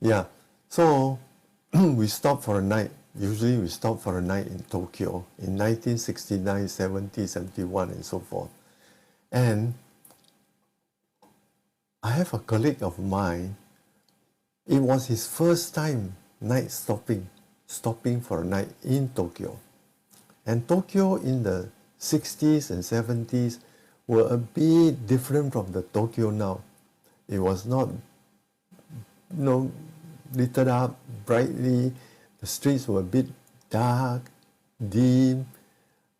Yeah. So we stopped for a night. Usually we stop for a night in Tokyo in 1969, 70, 71, and so forth. And I have a colleague of mine. It was his first time night stopping for a night in Tokyo. And Tokyo in the 60s and 70s were a bit different from the Tokyo now. It was not, lit up brightly. The streets were a bit dark, dim,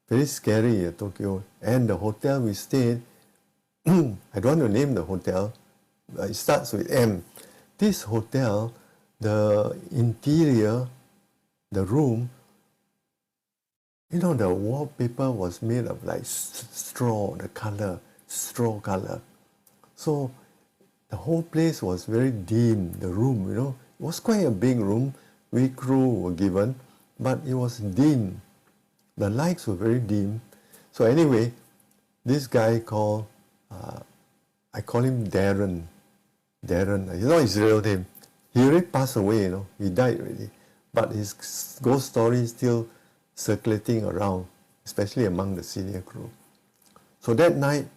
very scary, Tokyo. And the hotel we stayed, I don't want to name the hotel, it starts with M. This hotel, the interior, the room, the wallpaper was made of like straw, straw color. So the whole place was very dim, the room, it was quite a big room. We crew were given, but it was dim. The lights were very dim. So anyway, this guy called, I call him Darren. Darren, his real name. He already passed away, he died already. But his ghost story is still circulating around, especially among the senior crew. So that night,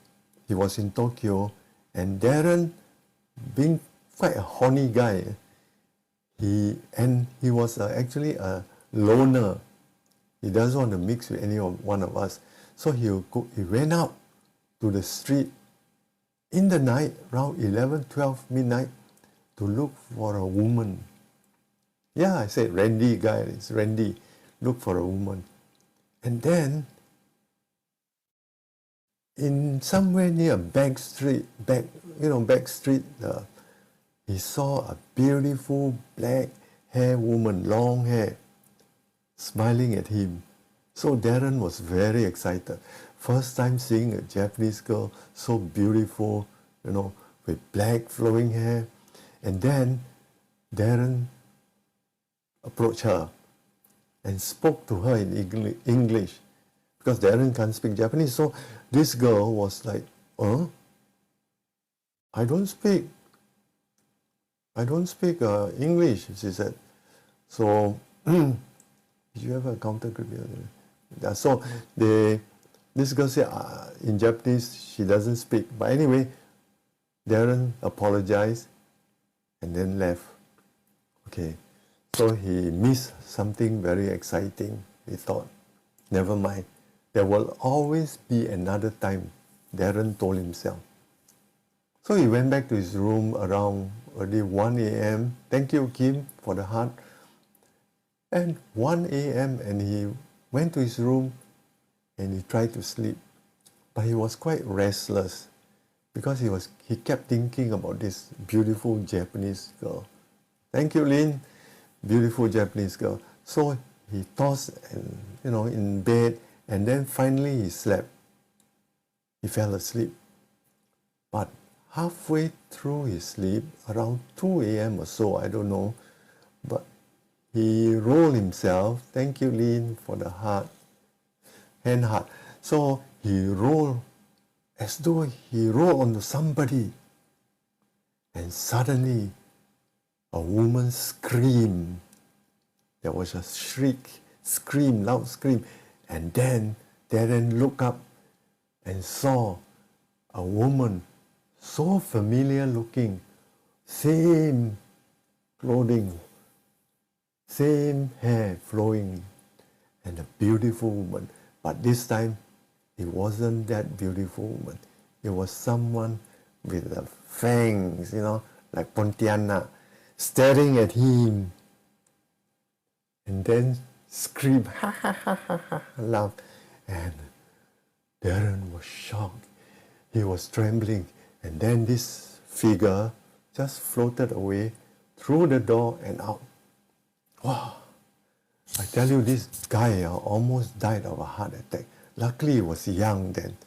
he was in Tokyo, and Darren, being quite a horny guy, he was actually a loner. He doesn't want to mix with any one of us. So he went out to the street in the night, around 11, 12, midnight, to look for a woman. Yeah, I said Randy guy, it's Randy, look for a woman. And then, in somewhere near back street, he saw a beautiful black hair woman, long hair, smiling at him. So Darren was very excited. First time seeing a Japanese girl so beautiful, with black flowing hair. And then Darren approached her and spoke to her in English, because Darren can't speak Japanese. So this girl was like, I don't speak English, she said. So, did you have a counter group? Yeah, so this girl said, in Japanese, she doesn't speak. But anyway, Darren apologized and then left. Okay, so he missed something very exciting. He thought, never mind. There will always be another time, Darren told himself. So he went back to his room around early 1 a.m. Thank you, Kim, for the heart. And 1 a.m. and he went to his room and he tried to sleep. But he was quite restless because he kept thinking about this beautiful Japanese girl. Thank you, Lynn. Beautiful Japanese girl. So he tossed in bed, and then finally he slept. He fell asleep. But halfway through his sleep, around 2 a.m. or so, I don't know, but he rolled himself. Thank you, Lynn, for the hand heart. So he rolled as though he rolled onto somebody. And suddenly, a woman screamed. There was a scream, loud scream. And then Darren looked up and saw a woman so familiar looking, same clothing, same hair flowing, and a beautiful woman. But this time, it wasn't that beautiful woman. It was someone with the fangs, like Pontiana, staring at him. And then screamed, ha ha ha ha ha, laughed. And Darren was shocked. He was trembling. And then this figure just floated away through the door and out. Wow! I tell you, this guy almost died of a heart attack. Luckily, he was young then.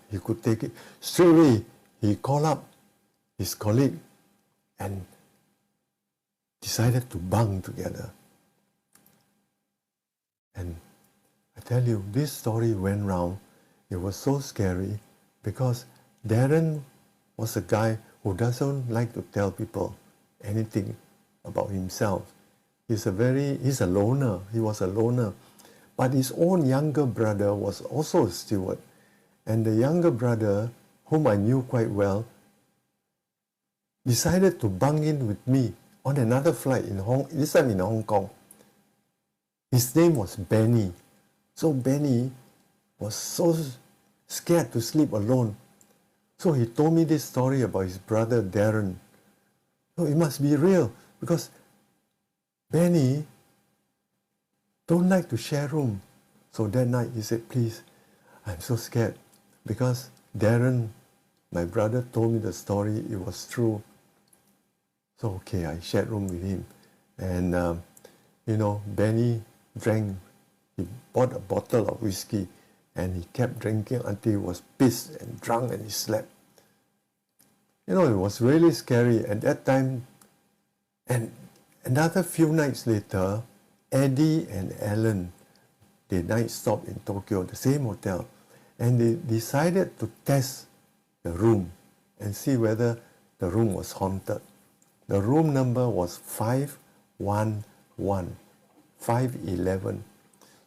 He could take it. Straight away, he called up his colleague and decided to bunk together. And I tell you, this story went round. It was so scary because Darren was a guy who doesn't like to tell people anything about himself. He's a loner. He was a loner. But his own younger brother was also a steward. And the younger brother, whom I knew quite well, decided to bunk in with me on another flight this time in Hong Kong. His name was Benny. So Benny was so scared to sleep alone. So he told me this story about his brother Darren. So it must be real because Benny don't like to share room. So that night he said, please, I'm so scared because Darren, my brother, told me the story. It was true. So okay, I shared room with him. And Benny drank, he bought a bottle of whiskey and he kept drinking until he was pissed and drunk and he slept. It was really scary at that time. And another few nights later, Eddie and Alan, they night stopped in Tokyo, the same hotel, and they decided to test the room and see whether the room was haunted. The room number was 511, 511.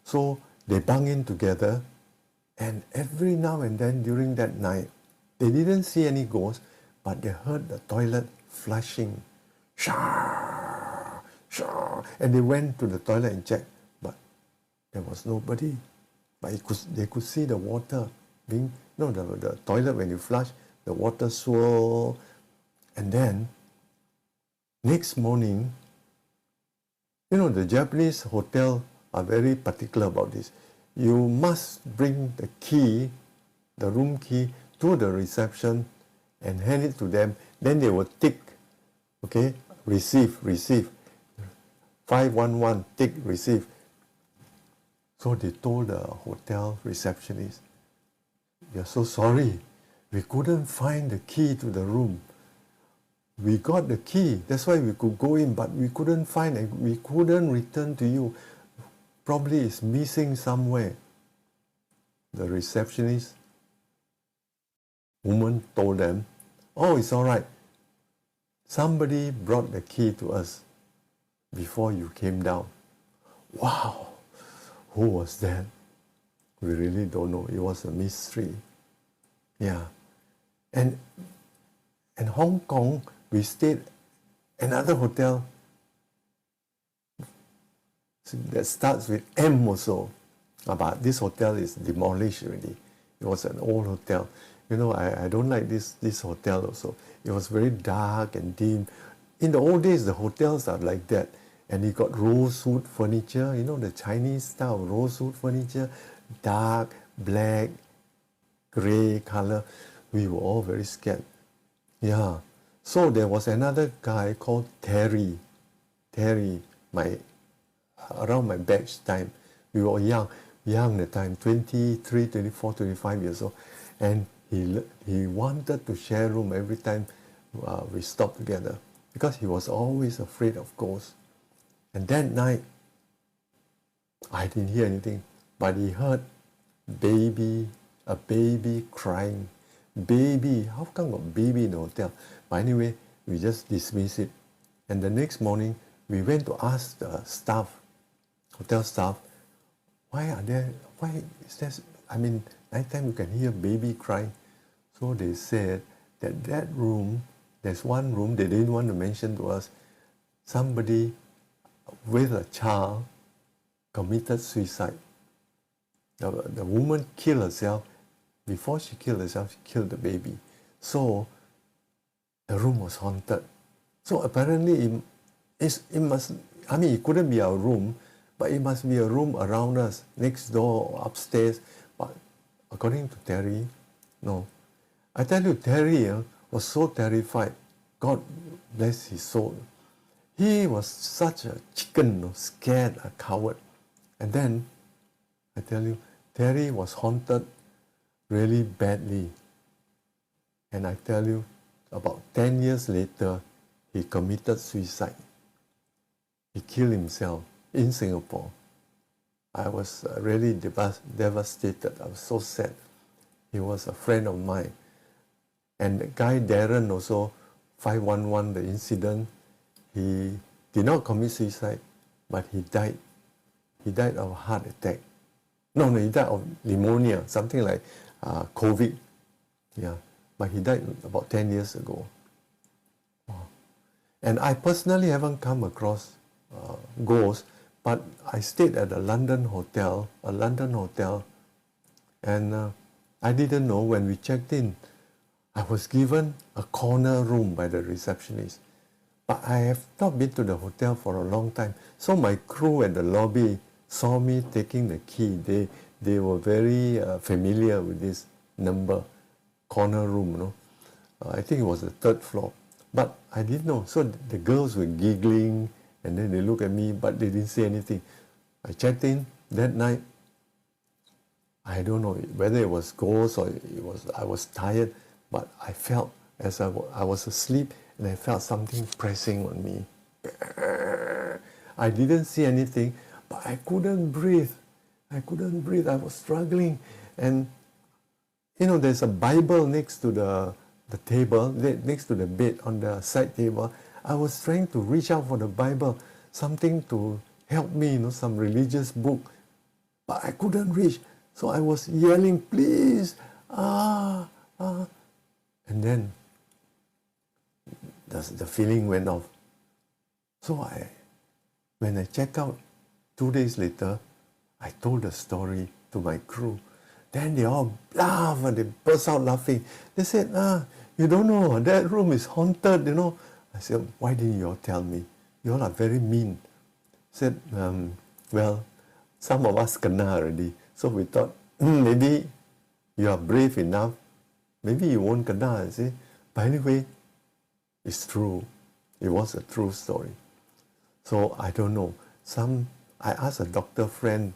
So they bunk in together, and every now and then during that night, they didn't see any ghosts, but they heard the toilet flushing. Shah, shah. And they went to the toilet and checked, but there was nobody. But they could see the water the toilet when you flush, the water swirl. And then, next morning, the Japanese hotel are very particular about this. You must bring the key, the room key, to the reception and hand it to them. Then they will tick, okay, receive, 511, tick, receive. So they told the hotel receptionist, we are so sorry, we couldn't find the key to the room. We got the key, that's why we could go in, but we couldn't find it, we couldn't return to you. Probably it's missing somewhere. The receptionist woman told them, oh, it's all right. Somebody brought the key to us before you came down. Wow, who was that? We really don't know. It was a mystery. Yeah. And in Hong Kong, we stayed another hotel that starts with M also. But this hotel is demolished already. It was an old hotel. I don't like this hotel also. It was very dark and dim. In the old days, the hotels are like that. And it got rosewood furniture, the Chinese style rosewood furniture, dark, black, grey color. We were all very scared. Yeah. So there was another guy called Terry. Terry, around my batch time. We were young at the time, 23, 24, 25 years old. And he wanted to share room every time we stopped together because he was always afraid of ghosts. And that night, I didn't hear anything, but he heard a baby crying. Baby, how come a baby in the hotel? But anyway, we just dismissed it. And the next morning, we went to ask the hotel staff, why is there, nighttime you can hear baby crying. So they said that room, there's one room they didn't want to mention to us, somebody with a child committed suicide. The woman killed herself. Before she killed herself, she killed the baby. So the room was haunted. So apparently it couldn't be our room, but it must be a room around us, next door or upstairs. But according to Terry, no. I tell you, Terry was so terrified. God bless his soul. He was such a chicken, scared, a coward. And then, I tell you, Terry was haunted really badly. And I tell you, about 10 years later, he committed suicide. He killed himself in Singapore. I was really devastated. I was so sad. He was a friend of mine. And the guy Darren also, 511, the incident, he did not commit suicide, but he died. He died of a heart attack. No, he died of pneumonia, something like COVID. Yeah, but he died about 10 years ago. Wow. And I personally haven't come across ghosts, but I stayed at a London hotel, and I didn't know when we checked in, I was given a corner room by the receptionist. But I have not been to the hotel for a long time. So my crew at the lobby saw me taking the key. They were very familiar with this number, corner room, you know. I think it was the 3rd floor. But I didn't know. So the girls were giggling, and then they looked at me, but they didn't say anything. I checked in that night. I don't know whether it was ghost or I was tired, but I felt as I was asleep, and I felt something pressing on me. I didn't see anything, but I couldn't breathe. I was struggling. And you know, there's a Bible next to the table, next to the bed on the side table. I was trying to reach out for the Bible, something to help me, you know, some religious book, but I couldn't reach. So I was yelling, please, And then the feeling went off. So when I checked out 2 days later, I told the story to my crew. Then they all laughed and they burst out laughing. They said, you don't know, that room is haunted, you know. I said, why didn't you all tell me? You all are very mean. Said, well, some of us kena already. So we thought, maybe you are brave enough. Maybe you won't kena, you see. But anyway, it's true. It was a true story. So I don't know. I asked a doctor friend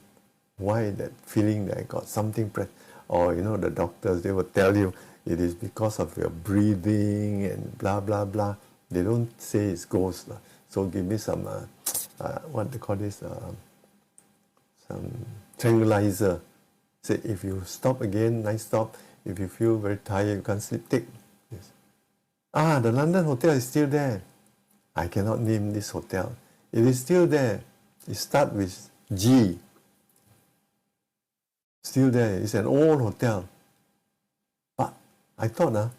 why that feeling that I got something, or you know, the doctors, they will tell you it is because of your breathing and blah, blah, blah. They don't say it's ghost. So give me some, what they call this, some tranquilizer. Say, if you stop again, nice stop. If you feel very tired, you can't sleep, take this. The London hotel is still there. I cannot name this hotel. It is still there. It starts with G. Still there. It's an old hotel. But I thought,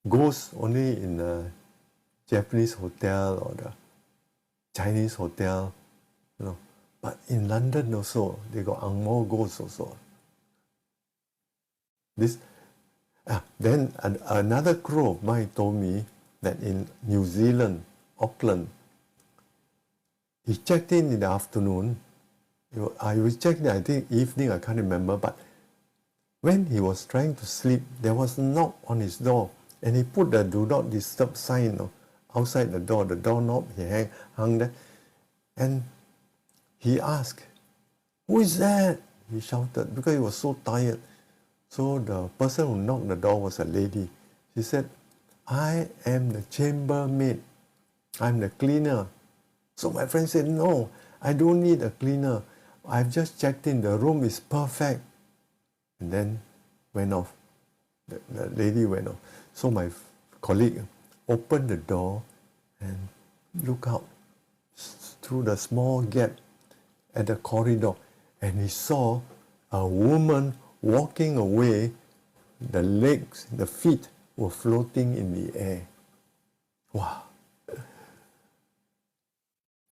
ghosts only in the Japanese hotel or the Chinese hotel, you know. But in London also, they got Ang Mo ghosts also. Then another crew of mine told me that in New Zealand, Auckland, he checked in the afternoon. I was checking, I think evening, I can't remember, but when he was trying to sleep, there was a knock on his door, and he put the do not disturb sign outside the doorknob, he hung there, and he asked, who is that? He shouted, because he was so tired. So the person who knocked the door was a lady. She said, I am the chambermaid. I'm the cleaner. So my friend said, no, I don't need a cleaner. I've just checked in. The room is perfect. And then went off. The lady went off. So my colleague opened the door and looked out through the small gap at the corridor. And he saw a woman walking away. The legs, the feet were floating in the air. Wow.